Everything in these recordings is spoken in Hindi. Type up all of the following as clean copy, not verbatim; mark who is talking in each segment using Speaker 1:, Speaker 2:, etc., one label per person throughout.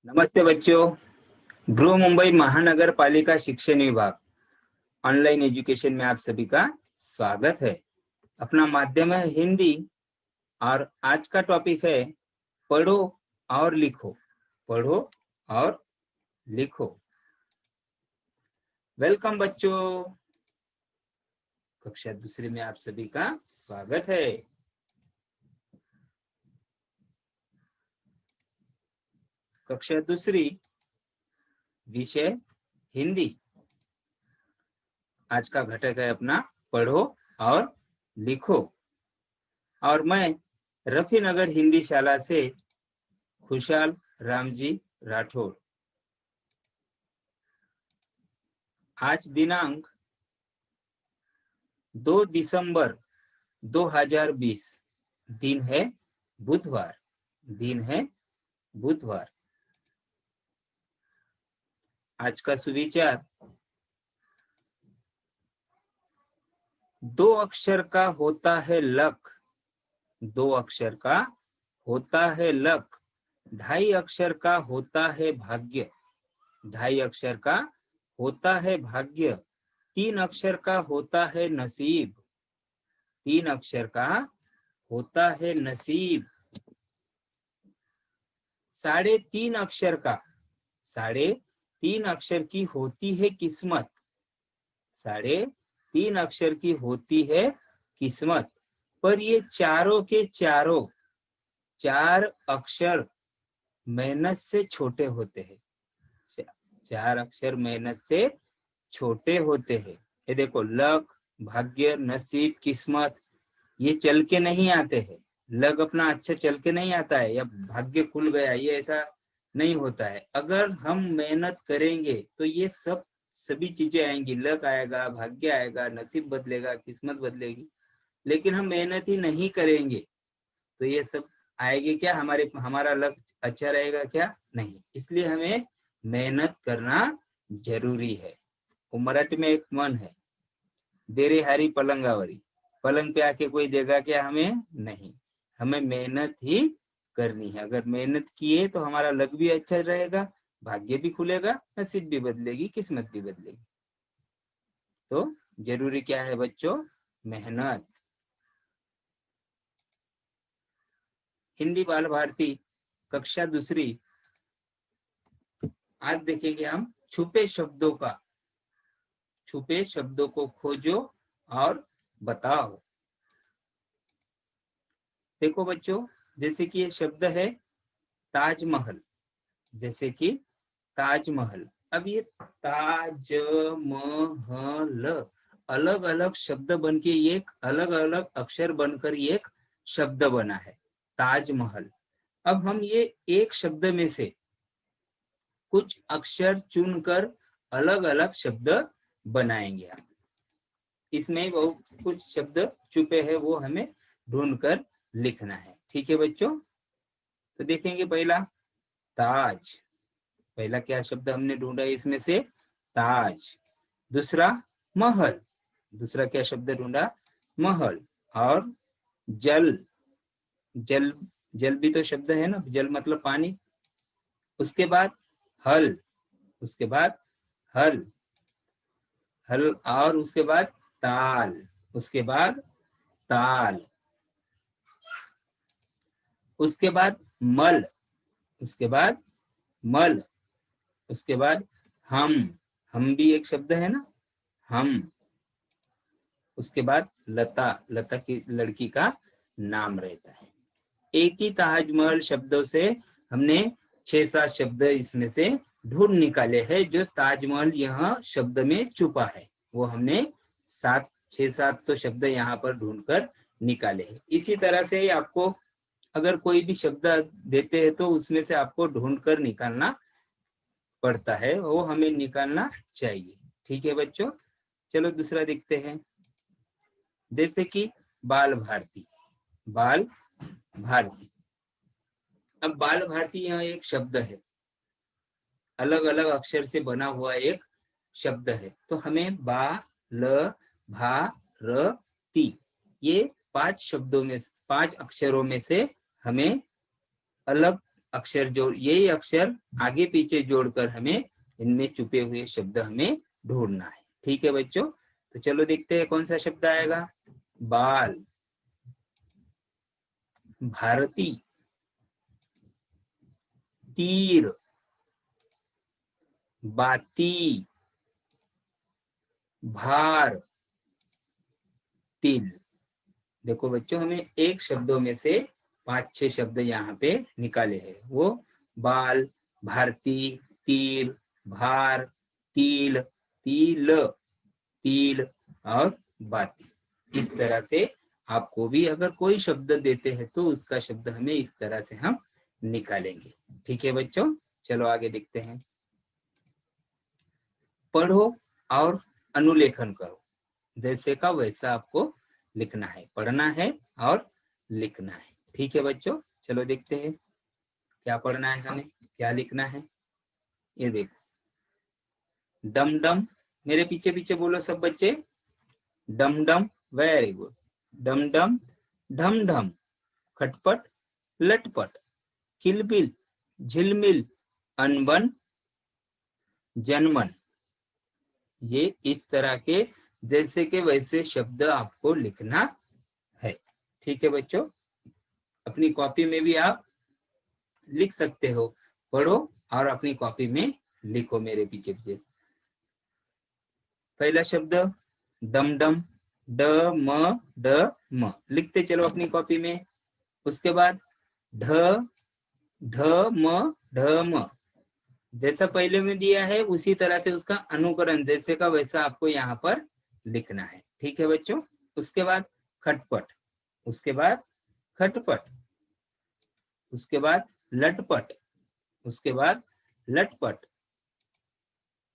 Speaker 1: नमस्ते बच्चों, गृह मुंबई महानगर पालिका शिक्षण विभाग ऑनलाइन एजुकेशन में आप सभी का स्वागत है। अपना माध्यम है हिंदी और आज का टॉपिक है पढ़ो और लिखो। पढ़ो और लिखो। वेलकम बच्चों, कक्षा दूसरी में आप सभी का स्वागत है। कक्षा दूसरी, विषय हिंदी। आज का घटक है अपना पढ़ो और लिखो। और मैं रफी नगर हिंदी शाला से खुशहाल रामजी राठौर। आज दिनांक 2 दिसंबर 2020, दिन है बुधवार। दिन है बुधवार। आज का सुविचार, 2 अक्षर का होता है लक, 2 अक्षर का होता है लक, 2.5 अक्षर का होता है भाग्य, 2.5 अक्षर का होता है भाग्य, 3 अक्षर का होता है नसीब, 3 अक्षर का होता है नसीब, 3.5 अक्षर का, 3.5 अक्षर की होती है किस्मत, 3.5 अक्षर की होती है किस्मत। पर ये चारों के चारों 4 अक्षर मेहनत से छोटे होते हैं। 4 अक्षर मेहनत से छोटे होते हैं। ये देखो, लक, भाग्य, नसीब, किस्मत, ये चल के नहीं आते हैं। लक अपना अच्छा चल के नहीं आता है या भाग्य खुल गया, ये ऐसा नहीं होता है। अगर हम मेहनत करेंगे तो ये सभी चीजें आएंगी। लक आएगा, भाग्य आएगा, नसीब बदलेगा, किस्मत बदलेगी। लेकिन हम मेहनत ही नहीं करेंगे तो ये सब आएगी क्या? हमारा लक अच्छा रहेगा क्या? नहीं। इसलिए हमें मेहनत करना जरूरी है। वो मराठी में एक मन है, देरे हारी पलंगावरी, पलंग पे आके कोई देगा क्या? हमें नहीं। हमें मेहनत ही करनी है। अगर मेहनत किए तो हमारा लक भी अच्छा रहेगा, भाग्य भी खुलेगा, नसीब भी बदलेगी, किस्मत भी बदलेगी। तो जरूरी क्या है बच्चों? मेहनत। हिंदी बाल भारती कक्षा दूसरी, आज देखेंगे हम छुपे शब्दों का। छुपे शब्दों को खोजो और बताओ। देखो बच्चों, जैसे कि ये शब्द है ताजमहल। जैसे कि ताजमहल। अब ये ताजमहल अलग अलग शब्द बनके एक अलग अलग अक्षर बनकर एक शब्द बना है, ताजमहल। अब हम ये एक शब्द में से कुछ अक्षर चुनकर अलग अलग शब्द बनाएंगे। हम इसमें वो कुछ शब्द छुपे हैं, वो हमें ढूंढकर लिखना है। ठीक है बच्चों? तो देखेंगे पहला ताज। पहला क्या शब्द हमने ढूंढा इसमें से? ताज। दूसरा महल। दूसरा क्या शब्द ढूंढा? महल। और जल। जल, जल भी तो शब्द है ना, जल मतलब पानी। उसके बाद हल। उसके बाद हल, हल। और उसके बाद ताल। उसके बाद ताल। उसके बाद मल। उसके बाद मल। उसके बाद हम भी एक शब्द है ना, हम। उसके बाद लता। लता की लड़की का नाम रहता है। एक ही ताजमहल शब्दों से हमने 6-7 शब्द इसमें से ढूंढ निकाले हैं। जो ताजमहल यहाँ शब्द में छुपा है वो हमने 6-7 तो शब्द यहाँ पर ढूंढकर निकाले हैं। इसी तरह से आपको अगर कोई भी शब्द देते हैं तो उसमें से आपको ढूंढ कर निकालना पड़ता है, वो हमें निकालना चाहिए। ठीक है बच्चों, चलो दूसरा देखते हैं। जैसे कि बाल भारती, बाल भारती। अब बाल भारती यहाँ एक शब्द है, अलग अलग अक्षर से बना हुआ एक शब्द है। तो हमें बा, ल, भा, र, ती, ये 5 शब्दों में, 5 अक्षरों में से हमें अलग अक्षर जोड़, यही अक्षर आगे पीछे जोड़कर हमें इनमें छुपे हुए शब्द हमें ढूंढना है। ठीक है बच्चों, तो चलो देखते हैं कौन सा शब्द आएगा। बाल, भारती, तीर, बाती, भार, तिल। देखो बच्चों, हमें एक शब्दों में से 5-6 शब्द यहाँ पे निकाले हैं। वो बाल, भारती, तीर, भार, तिल, तिल, तिल और बाती। इस तरह से आपको भी अगर कोई शब्द देते हैं तो उसका शब्द हमें इस तरह से हम निकालेंगे। ठीक है बच्चों, चलो आगे देखते हैं। पढ़ो और अनुलेखन करो, जैसे का वैसा आपको लिखना है, पढ़ना है और लिखना है। ठीक है बच्चों, चलो देखते हैं क्या पढ़ना है हमें, क्या लिखना है। ये देखो, डम डम, मेरे पीछे पीछे बोलो सब बच्चे, डम डम, वेरी गुड। डम डम, ढम ढम, खटपट, लटपट, किलबिल, झिलमिल, अनबन, जनमन। ये इस तरह के जैसे के वैसे शब्द आपको लिखना है। ठीक है बच्चों, अपनी कॉपी में भी आप लिख सकते हो, पढ़ो और अपनी कॉपी में लिखो मेरे पीछे पीछे। पहला शब्द डम डम, ड म ड म, लिखते चलो अपनी कॉपी में। उसके बाद ढ ढ म ढ म, जैसा पहले में दिया है उसी तरह से उसका अनुकरण जैसे का वैसा आपको यहाँ पर लिखना है। ठीक है बच्चों, उसके बाद खटपट, उसके बाद खटपट, उसके बाद लटपट, उसके बाद लटपट,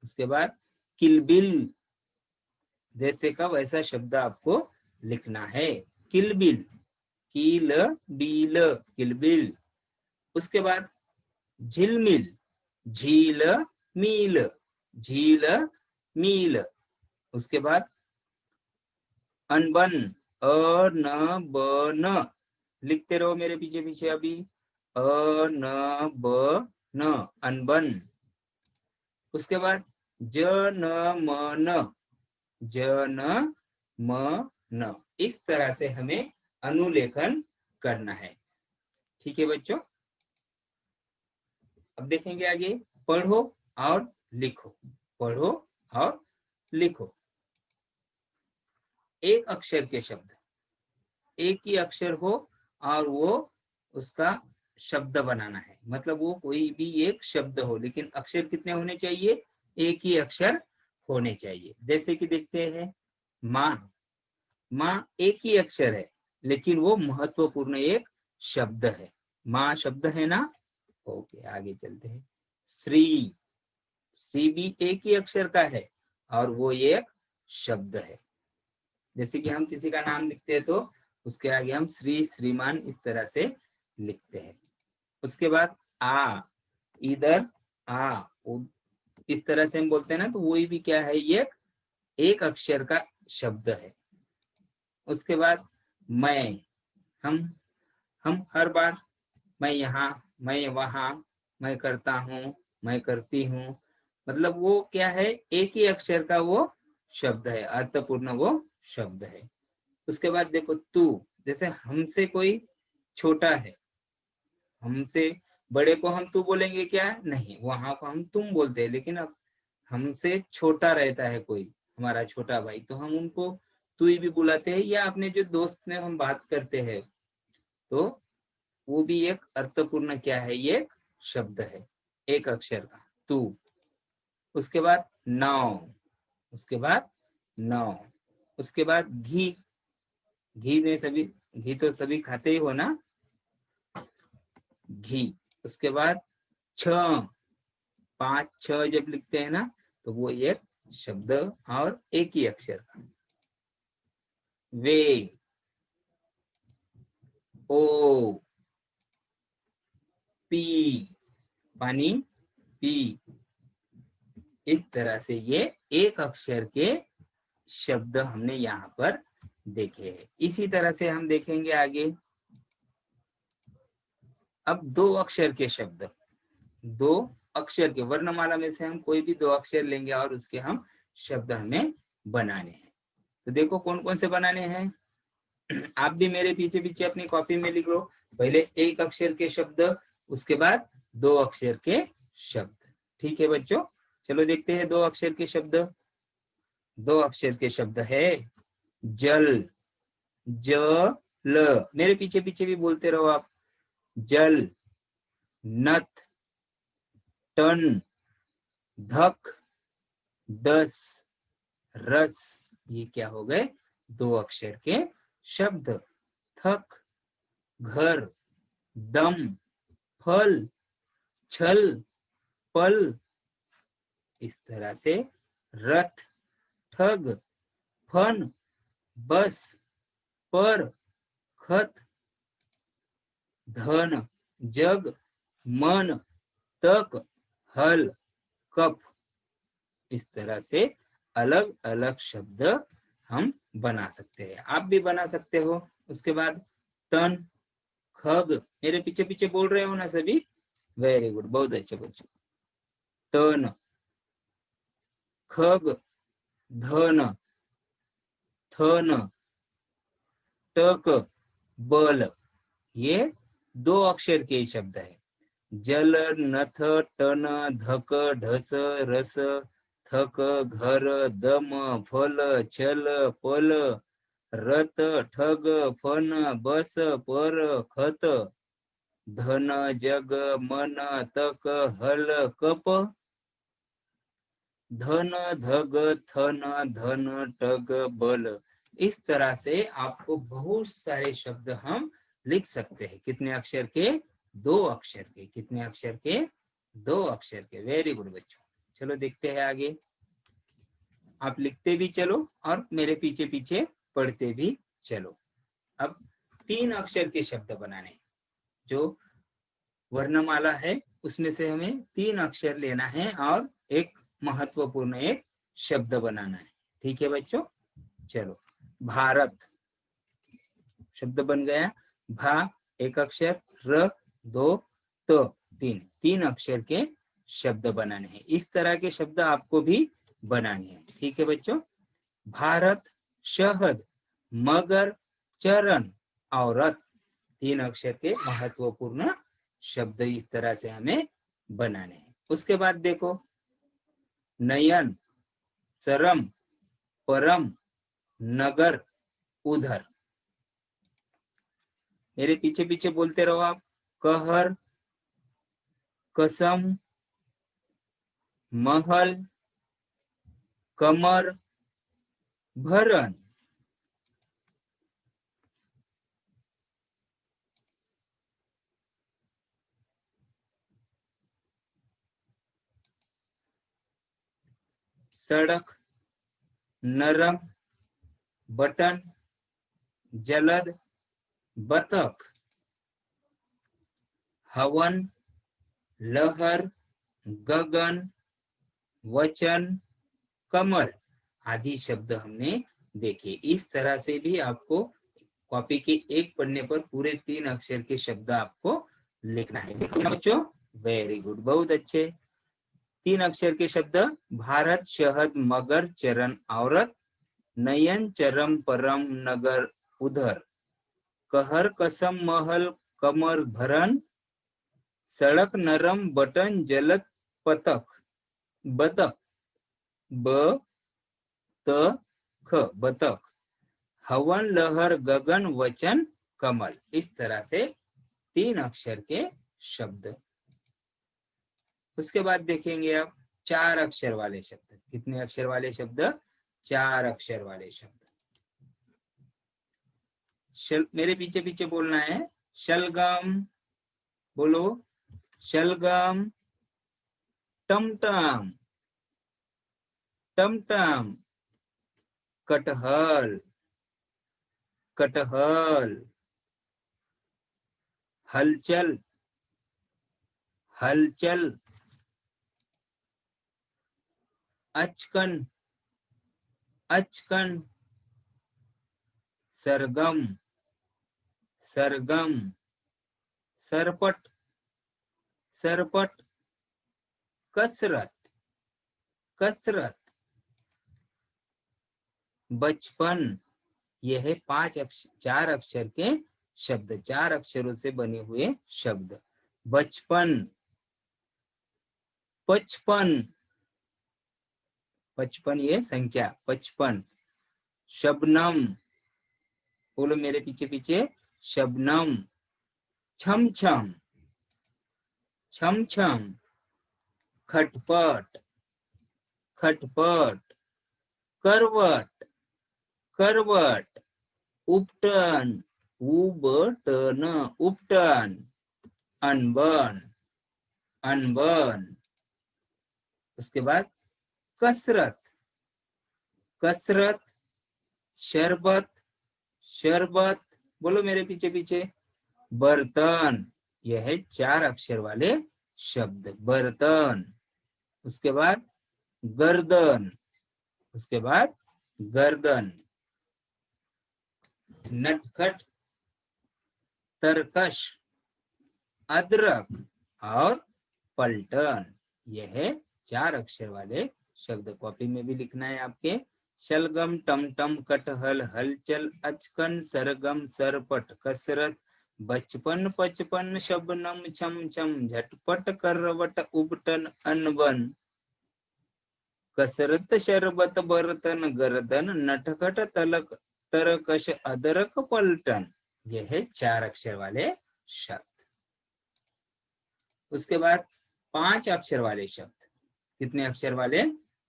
Speaker 1: उसके बाद किलबिल, जैसे का वैसा शब्द आपको लिखना है। किलबिल, कील बील, किलबिल। उसके बाद झिलमिल, झील मील, झील मील। उसके बाद अनबन, अ न ब न, लिखते रहो मेरे पीछे पीछे अभी, अ न ब न, अनबन। उसके बाद ज न म न, ज न म न। इस तरह से हमें अनुलेखन करना है। ठीक है बच्चों, अब देखेंगे आगे। पढ़ो और लिखो, पढ़ो और लिखो। एक अक्षर के शब्द, एक ही अक्षर हो और वो उसका शब्द बनाना है, मतलब वो कोई भी एक शब्द हो, लेकिन अक्षर कितने होने चाहिए, एक ही अक्षर होने चाहिए। जैसे कि देखते हैं माँ, माँ एक ही अक्षर है लेकिन वो महत्वपूर्ण एक शब्द है। माँ शब्द है ना। ओके, आगे चलते हैं। श्री, श्री भी एक ही अक्षर का है और वो एक शब्द है। जैसे कि हम किसी का नाम लिखते हैं तो उसके आगे हम श्री, श्रीमान इस तरह से लिखते हैं। उसके बाद आ, इधर आ, इस तरह से हम बोलते हैं ना, तो वही भी क्या है, ये एक अक्षर का शब्द है। उसके बाद मैं, हम हर बार मैं यहाँ, मैं वहां, मैं करता हूँ, मैं करती हूँ, मतलब वो क्या है, एक ही अक्षर का वो शब्द है, अर्थपूर्ण वो शब्द है। उसके बाद देखो तू, जैसे हमसे कोई छोटा है, हमसे बड़े को हम तू बोलेंगे क्या, नहीं, वहां को हम तुम बोलते हैं। लेकिन अब हमसे छोटा रहता है कोई, हमारा छोटा भाई, तो हम उनको तू ही भी बुलाते हैं, या अपने जो दोस्त में हम बात करते हैं तो वो भी एक अर्थपूर्ण क्या है, ये एक शब्द है, एक अक्षर का, तू। उसके बाद नाव, उसके बाद नाव। उसके बाद घी, घी में सभी, घी तो सभी खाते ही हो ना, घी। उसके बाद छ, 5 6 जब लिखते हैं ना तो वो एक शब्द और एक ही अक्षर का। वे, ओ, पी, पानी, पी। इस तरह से ये एक अक्षर के शब्द हमने यहाँ पर देखे हैं। इसी तरह से हम देखेंगे आगे। अब 2 अक्षर के शब्द, 2 अक्षर के, वर्णमाला में से हम कोई भी 2 अक्षर लेंगे और उसके हम शब्द हमें बनाने हैं। तो देखो कौन कौन से बनाने हैं। आप भी मेरे पीछे पीछे अपनी कॉपी में लिख लो। पहले एक अक्षर के शब्द, उसके बाद 2 अक्षर के शब्द। ठीक है बच्चों, चलो देखते हैं 2 अक्षर के शब्द। 2 अक्षर के शब्द है जल, जल। मेरे पीछे पीछे भी बोलते रहो आप। जल, नथ, टन, धक, दस, रस। ये क्या हो गए? 2 अक्षर के शब्द। थक, घर, दम, फल, छल, पल। इस तरह से रथ, ठग, फन, बस, पर, खत, धन, जग, मन, तक, हल, कप। इस तरह से अलग अलग शब्द हम बना सकते हैं। आप भी बना सकते हो। उसके बाद तन, खग। मेरे पीछे पीछे बोल रहे हो ना सभी? वेरी गुड, बहुत अच्छे बच्चों। तन, खग, धन, थन, टक, बल। ये 2 अक्षर के शब्द है। जल, नथ, टन, धक, ढस, रस, थक, घर, दम, फल, छल, पल, रत, ठग, फन, बस, पर, खत, धन, जग, मन, तक, हल, कप, धन, धग, थन, धन, टग, बल। इस तरह से आपको बहुत सारे शब्द हम लिख सकते हैं। कितने अक्षर के? 2 अक्षर के। कितने अक्षर के? 2 अक्षर के। वेरी गुड बच्चों, चलो देखते हैं आगे। आप लिखते भी चलो और मेरे पीछे पीछे पढ़ते भी चलो। अब 3 अक्षर के शब्द बनाने। जो वर्णमाला है उसमें से हमें 3 अक्षर लेना है और एक महत्वपूर्ण एक शब्द बनाना है। ठीक है बच्चों, चलो। भारत शब्द बन गया। भा एक अक्षर, र 2, त 3, 3 अक्षर के शब्द बनाने हैं। इस तरह के शब्द आपको भी बनाने हैं। ठीक है बच्चों। भारत, शहद, मगर, चरण, औरत। 3 अक्षर के महत्वपूर्ण शब्द इस तरह से हमें बनाने हैं। उसके बाद देखो, नयन, चरम, परम, नगर, उधर। मेरे पीछे पीछे बोलते रहो आप। कहर, कसम, महल, कमर, भरण। सड़क, नरम, बटन, जलद, बतख, हवन, लहर, गगन, वचन, कमल आदि शब्द हमने देखे। इस तरह से भी आपको कॉपी के एक पन्ने पर पूरे 3 अक्षर के शब्द आपको लिखना है। बच्चों वेरी गुड, बहुत अच्छे। 3 अक्षर के शब्द। भारत, शहद, मगर, चरण, औरत, नयन, चरम, परम, नगर, उधर, कहर, कसम, महल, कमर, भरण, सड़क, नरम, बटन, जलद, पतक, बतख, ब त ख, बतख, हवन, लहर, गगन, वचन, कमल। इस तरह से 3 अक्षर के शब्द। उसके बाद देखेंगे अब 4 अक्षर वाले शब्द। कितने अक्षर वाले शब्द? 4 अक्षर वाले शब्द। मेरे पीछे पीछे बोलना है। शलगम, बोलो, शलगम, टमटम, टमटम, कटहल, कटहल, हलचल, हलचल, अचकन, अचकन, सरगम, सरगम, सरपट, सरपट, कसरत, कसरत, बचपन। यह है चार अक्षर के शब्द, चार अक्षरों से बने हुए शब्द। बचपन, पचपन, पचपन ये संख्या, पचपन। शबनम, बोलो मेरे पीछे पीछे, शबनम, छम छम, छम छम, खटपट, खटपट, करवट, करवट, उपटन, उबटन, उपटन, अनबन, अनबन। उसके बाद कसरत, कसरत, शरबत, शरबत, बोलो मेरे पीछे पीछे, बर्तन। यह है चार अक्षर वाले शब्द, बर्तन। उसके बाद गर्दन, उसके बाद गर्दन, नटखट, तरकश, अदरक और पलटन। यह है चार अक्षर वाले शब्द। कॉपी में भी लिखना है आपके। शलगम, टमटम, कटहल, हलचल, अचकन, सरगम, सरपट, कसरत, बचपन, पचपन, शबनम, छम छम, झटपट, करवट, उबटन, अनबन, कसरत, शरबत, बर्तन, गर्दन, नटखट, तलक, तरकश, अदरक, पलटन। यह है चार अक्षर वाले शब्द। उसके बाद पांच अक्षर वाले शब्द। कितने अक्षर वाले?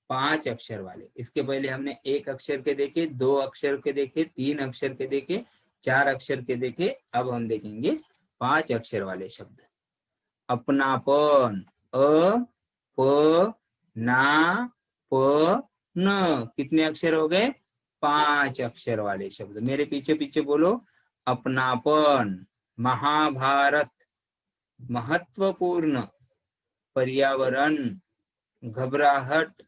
Speaker 1: पांच अक्षर वाले। इसके पहले हमने एक अक्षर के देखे, दो अक्षर के देखे, तीन अक्षर के देखे, चार अक्षर के देखे। अब हम देखेंगे पांच अक्षर वाले शब्द। अपनापन, अ प ना प न। कितने अक्षर हो गए? पांच अक्षर वाले शब्द। मेरे पीछे पीछे बोलो, अपनापन, महाभारत, महत्वपूर्ण, पर्यावरण, घबराहट,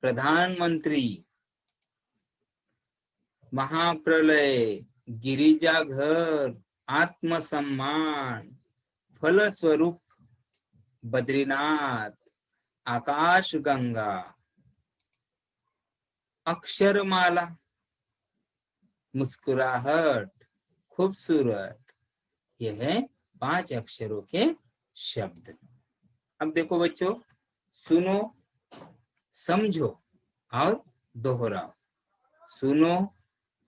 Speaker 1: प्रधानमंत्री, महाप्रलय, गिरिजाघर, आत्मसम्मान, फलस्वरूप, बद्रीनाथ, आकाशगंगा, अक्षरमाला, मुस्कुराहट, खूबसूरत। यह है पांच अक्षरों के शब्द। अब देखो बच्चों, सुनो, समझो और दोहराओ। सुनो,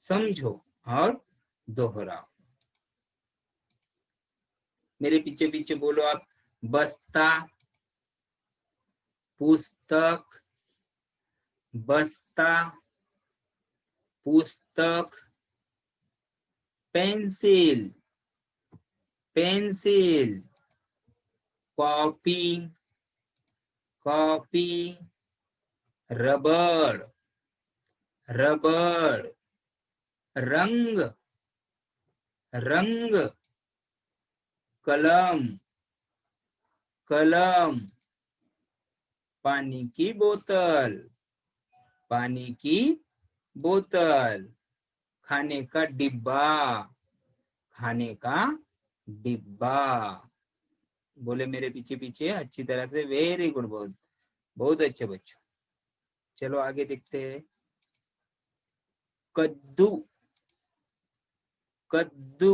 Speaker 1: समझो और दोहराओ। मेरे पीछे पीछे बोलो आप। बस्ता, पुस्तक, बस्ता, पुस्तक, पेंसिल, पेंसिल, कॉपी, कॉपी, रबड़, रबड़, रंग, रंग, कलम, कलम, पानी की बोतल, पानी की बोतल, खाने का डिब्बा, खाने का डिब्बा। बोले मेरे पीछे पीछे अच्छी तरह से। वेरी गुड, बहुत बहुत अच्छे बच्चों। चलो आगे देखते हैं। कद्दू, कद्दू,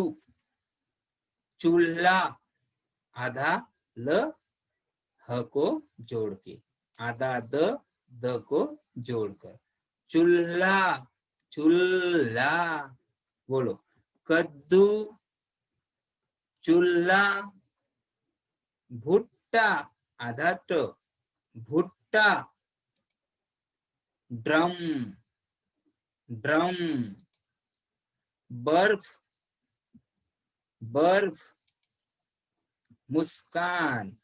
Speaker 1: चूल्हा, आधा ल ह को जोड़ के, आधा द को जोड़कर, चूल्हा, चूल्हा। बोलो, कद्दू, चूल्हा, भुट्टा, आधा ट, भुट्टा, ड्रम, ड्रम, बर्फ, बर्फ, मुस्कान,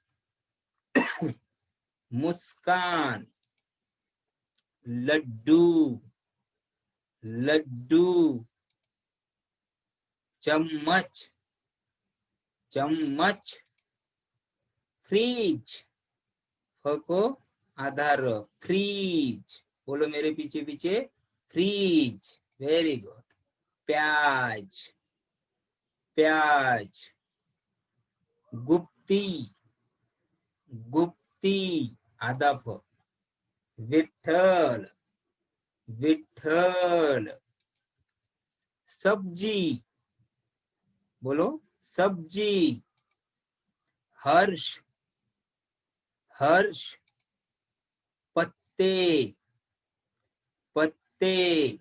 Speaker 1: मुस्कान, लड्डू, लड्डू, चम्मच, चम्मच, फ्रिज, फ को आधार फ्रिज, बोलो मेरे पीछे पीछे, फ्रिज, वेरी गुड। प्याज, प्याज, गुप्ती, गुप्ती, आधा फ, विठ्ठल, विठ्ठल, सब्जी, बोलो सब्जी, हर्ष, हर्ष, पत्ते, पत्ते,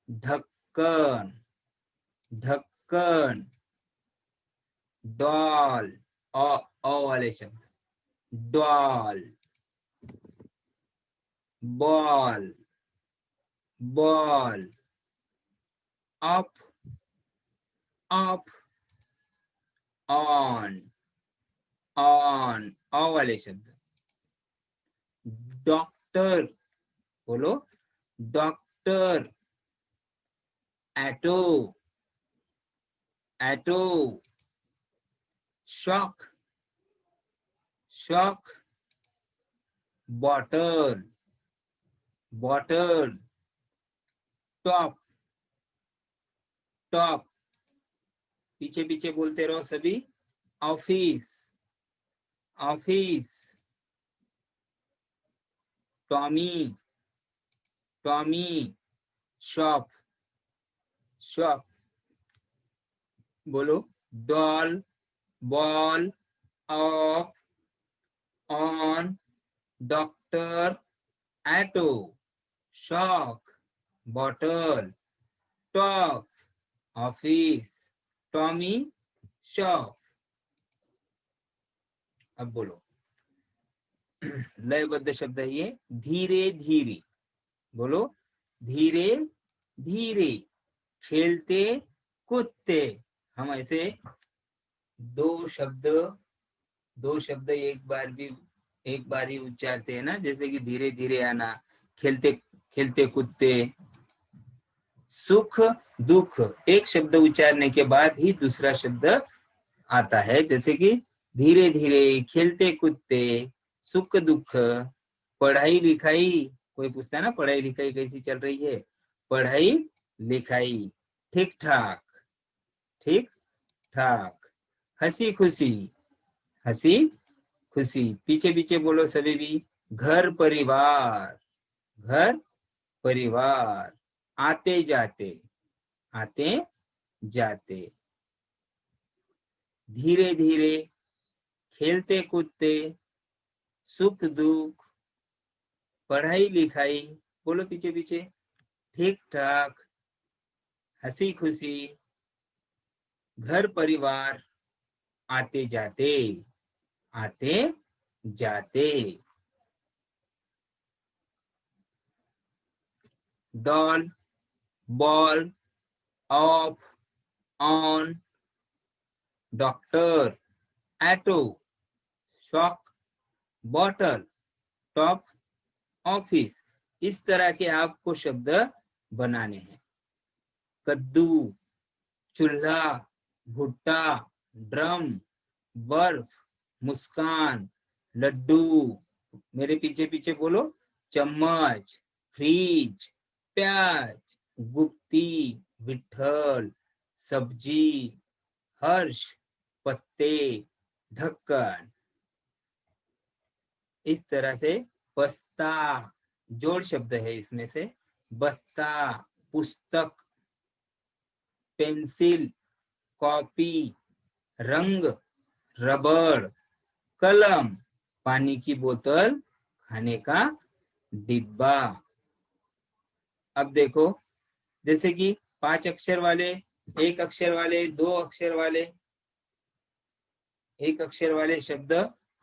Speaker 1: ढक्कन, ढक्कन, डॉल, अ वाले शब्द, doll, ball, ball, up, up, on, on, अ वाले शब्द, डॉक्टर, बोलो डॉक्टर, एटो, एटो, shock, shock, bottle, bottle, top, top, पीछे पीछे बोलते रहो सभी, office, office, Tommy, Tommy, shop, shop, बोलो doll, ball, off, on, doctor, auto, shock, bottle, top, office, Tommy, shop. अब बोलो लयबद्ध शब्द है ये, धीरे धीरे, बोलो धीरे धीरे, खेलते कूदते, हम ऐसे दो शब्द एक बार ही उच्चारते हैं ना, जैसे कि धीरे धीरे आना, खेलते खेलते कूदते, सुख दुख एक शब्द उच्चारने के बाद ही दूसरा शब्द आता है, जैसे कि धीरे धीरे, खेलते कूदते, सुख दुख, पढ़ाई लिखाई, कोई पूछता है ना पढ़ाई लिखाई कैसी चल रही है, पढ़ाई लिखाई ठीक ठाक, ठीक ठाक, हंसी खुशी, हंसी खुशी, पीछे पीछे बोलो सभी भी, घर परिवार, घर परिवार, आते जाते, आते जाते, धीरे धीरे, खेलते कूदते, सुख दुख, पढ़ाई लिखाई, बोलो पीछे पीछे, ठीक ठाक, हंसी खुशी, घर परिवार, आते जाते, आते जाते, doll, ball, off, on, doctor, auto, shock, bottle, top, office, इस तरह के आपको शब्द बनाने हैं। कद्दू, चूल्हा, भुट्टा, ड्रम, बर्फ, मुस्कान, लड्डू, मेरे पीछे पीछे बोलो, चम्मच, फ्रिज, प्याज, गुप्ती, विठ्ठल, सब्जी, हर्ष, पत्ते, ढक्कन, इस तरह से बस्ता, जोड़ शब्द है इसमें से, बस्ता, पुस्तक, पेंसिल, कॉपी, रंग, रबड़, कलम, पानी की बोतल, खाने का डिब्बा। अब देखो, जैसे कि 5 अक्षर वाले, 1 अक्षर वाले, 2 अक्षर वाले, 1 अक्षर वाले शब्द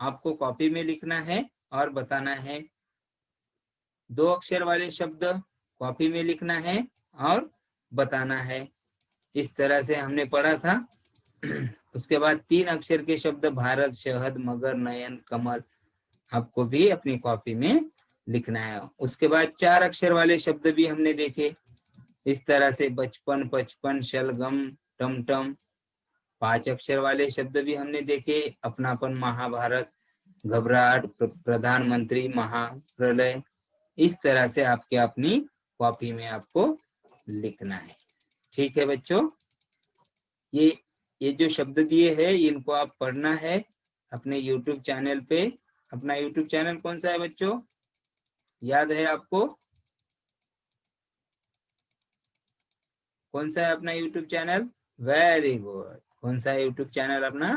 Speaker 1: आपको कॉपी में लिखना है और बताना है, 2 अक्षर वाले शब्द कॉपी में लिखना है और बताना है। इस तरह से हमने पढ़ा था उसके बाद 3 अक्षर के शब्द भारत, शहद, मगर, नयन, कमल आपको भी अपनी कॉपी में लिखना है। उसके बाद 4 अक्षर वाले शब्द भी हमने देखे इस तरह से बचपन, पचपन, शलगम, टमटम। 5 अक्षर वाले शब्द भी हमने देखे अपनापन, महाभारत, घबराहट, प्रधानमंत्री, महाप्रलय। इस तरह से आपके अपनी कॉपी में आपको लिखना है। ठीक है बच्चों, ये जो शब्द दिए हैं इनको आप पढ़ना है अपने YouTube चैनल पे। अपना YouTube चैनल कौन सा है बच्चों, याद है आपको? कौन सा है अपना YouTube चैनल? Very good. कौन सा है YouTube चैनल अपना?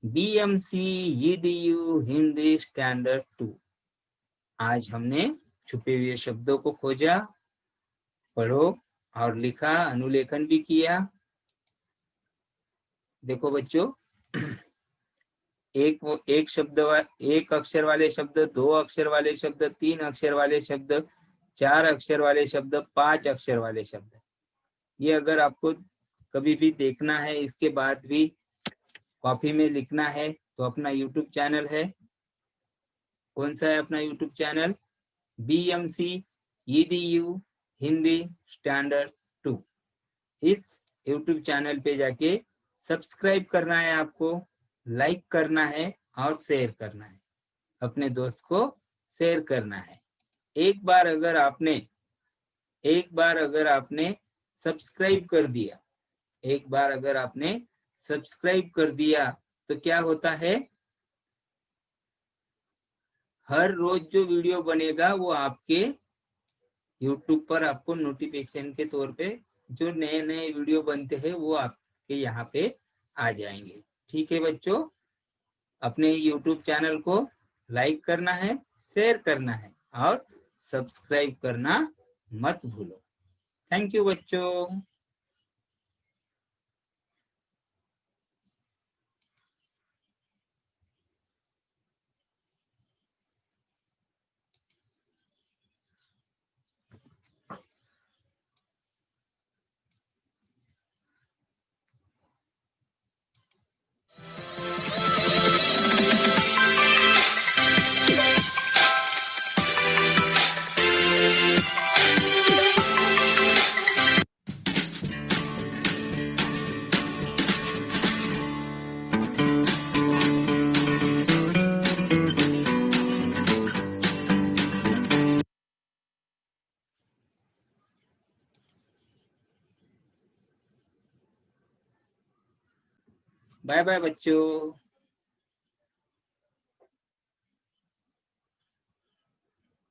Speaker 1: BMC EDU Hindi standard 2। आज हमने छुपे हुए शब्दों को खोजा, पढ़ो और लिखा, अनुलेखन भी किया। देखो बच्चों, एक शब्द, एक अक्षर वाले शब्द, 2 अक्षर वाले शब्द, 3 अक्षर वाले शब्द, 4 अक्षर वाले शब्द, 5 अक्षर वाले शब्द। ये अगर आपको कभी भी देखना है, इसके बाद भी कॉपी में लिखना है, तो अपना YouTube चैनल है। कौन सा है अपना YouTube channel? BMC EDU Hindi standard 2। इस YouTube चैनल पे जाके सब्सक्राइब करना है आपको, लाइक करना है और शेयर करना है, अपने दोस्त को शेयर करना है। एक बार अगर आपने सब्सक्राइब कर दिया, एक बार अगर आपने सब्सक्राइब कर दिया तो क्या होता है, हर रोज जो वीडियो बनेगा वो आपके YouTube पर आपको नोटिफिकेशन के तौर पे जो नए नए वीडियो बनते हैं वो आपके यहाँ पे आ जाएंगे। ठीक है बच्चों, अपने YouTube चैनल को लाइक करना है, शेयर करना है और सब्सक्राइब करना मत भूलो। थैंक यू बच्चों। बाय बाय बच्चों।